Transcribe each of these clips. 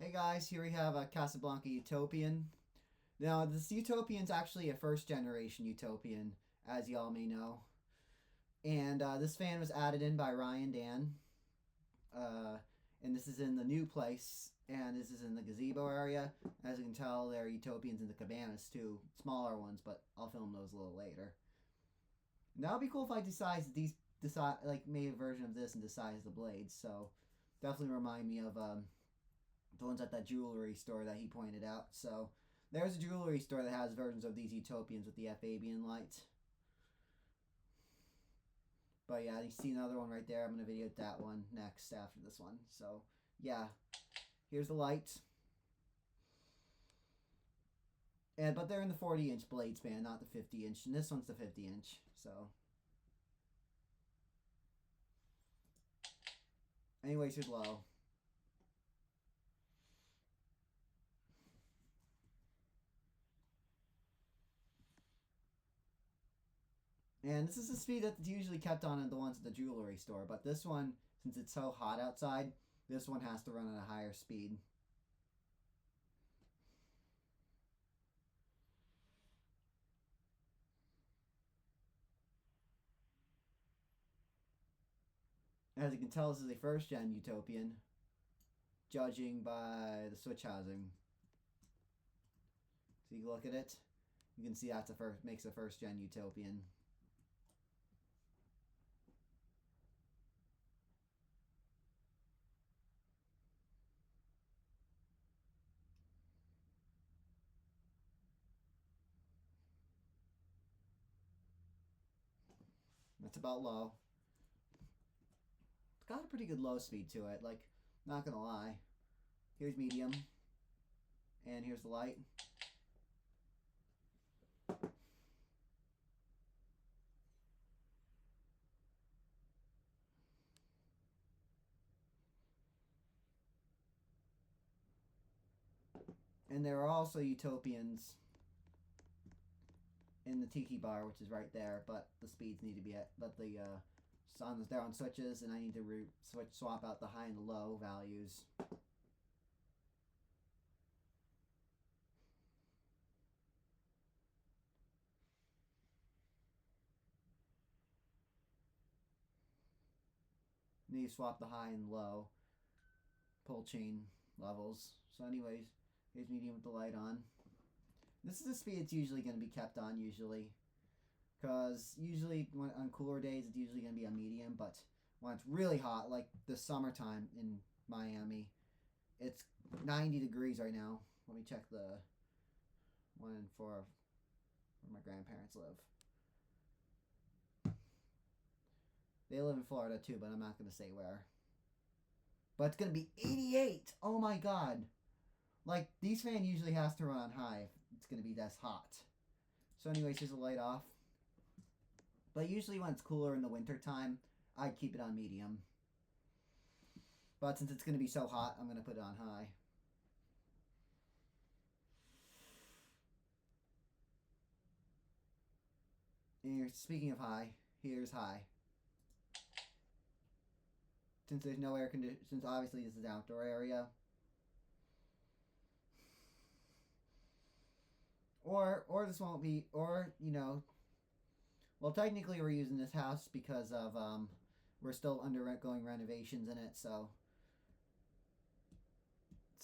Hey guys, here we have a Casablanca Utopian. Now, this Utopian's actually a first generation Utopian, as y'all may know. And this fan was added in by Ryan Dan. Uh, and this is in the new place, and this is in the gazebo area. As you can tell, there are Utopians in the cabanas too. Smaller ones, but I'll film those a little later. Now it'd be cool if I made a version of this and decides the blades. So definitely remind me of the ones at that jewelry store that he pointed out. So there's a jewelry store that has versions of these Utopians with the Fabian light. But yeah, you see another one right there. I'm going to video that one next after this one. So yeah, here's the light. But they're in the 40-inch blade span, not the 50-inch. And this one's the 50-inch. So anyways, here's low. And this is the speed that's usually kept on in the ones at the jewelry store. But this one, since it's so hot outside, this one has to run at a higher speed. As you can tell, this is a first-gen Utopian, judging by the switch housing. So you look at it, you can see that's makes a first-gen Utopian. That's about low. It's got a pretty good low speed to it, like, not gonna lie. Here's medium. And here's the light. And there are also Utopians in the Tiki bar, which is right there, but the speeds need to be at, but the they're on switches, and I need to swap out the high and the low values. Need to swap the high and low pull chain levels. So anyways, here's medium with the light on. This is the speed it's usually going to be kept on usually. Because usually on cooler days it's usually going to be on medium, but when it's really hot, like the summertime in Miami, it's 90 degrees right now. Let me check the one for where my grandparents live. They live in Florida too, but I'm not going to say where. But it's going to be 88! Oh my god! Like, these fan usually has to run on high if it's going to be this hot. So anyways, here's the light off. But usually when it's cooler in the winter time, I keep it on medium. But since it's going to be so hot, I'm going to put it on high. And speaking of high, here's high. Since there's no air conditioning, since obviously this is an outdoor area. Or this won't be, or, you know, well, technically we're using this house because of, we're still undergoing renovations in it, so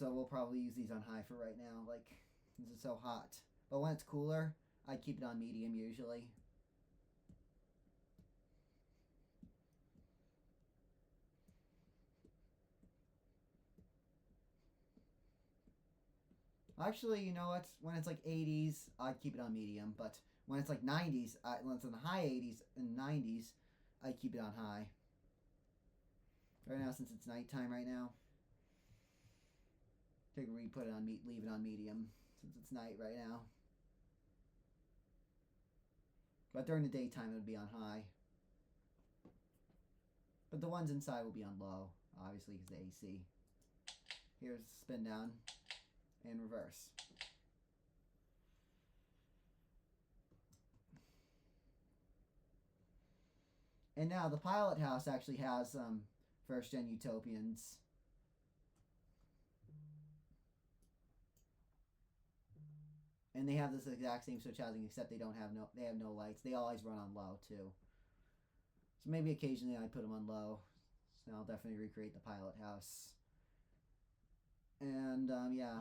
we'll probably use these on high for right now, like, since it's so hot. But when it's cooler, I keep it on medium usually. Actually, you know what? When it's like 80s, I'd keep it on medium. But when it's like 90s, when it's in the high 80s and 90s, I keep it on high. Right now, since it's nighttime right now, take a put it on leave it on medium since it's night right now. But during the daytime, it would be on high. But the ones inside will be on low, obviously, because the AC. Here's spin down and reverse. And now the pilot house actually has some first gen Utopians. And they have this exact same switch housing, except they have no lights. They always run on low too. So maybe occasionally I put them on low. So I'll definitely recreate the pilot house. And yeah.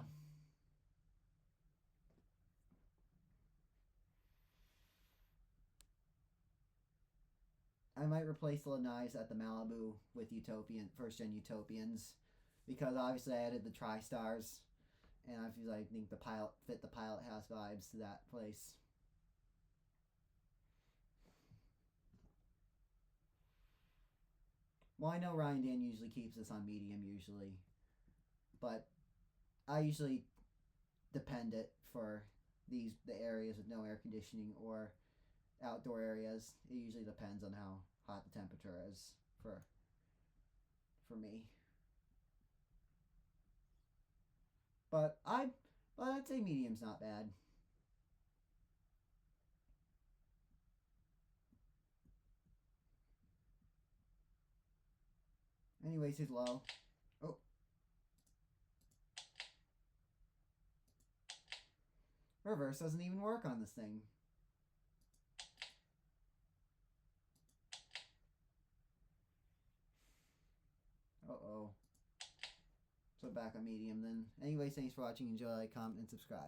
I might replace the lanais at the Malibu with Utopian first gen Utopians, because obviously I added the TriStars, and I think the pilot fit the pilot house vibes to that place. Well, I know Ryan Dan usually keeps this on medium usually, but I usually depend it for the areas with no air conditioning or outdoor areas. It usually depends on how hot the temperature is for me. But I'd say medium's not bad. Anyways, he's low. Oh. Reverse doesn't even work on this thing. Uh-oh. So back on medium then. Anyways, thanks for watching. Enjoy, like, comment, and subscribe.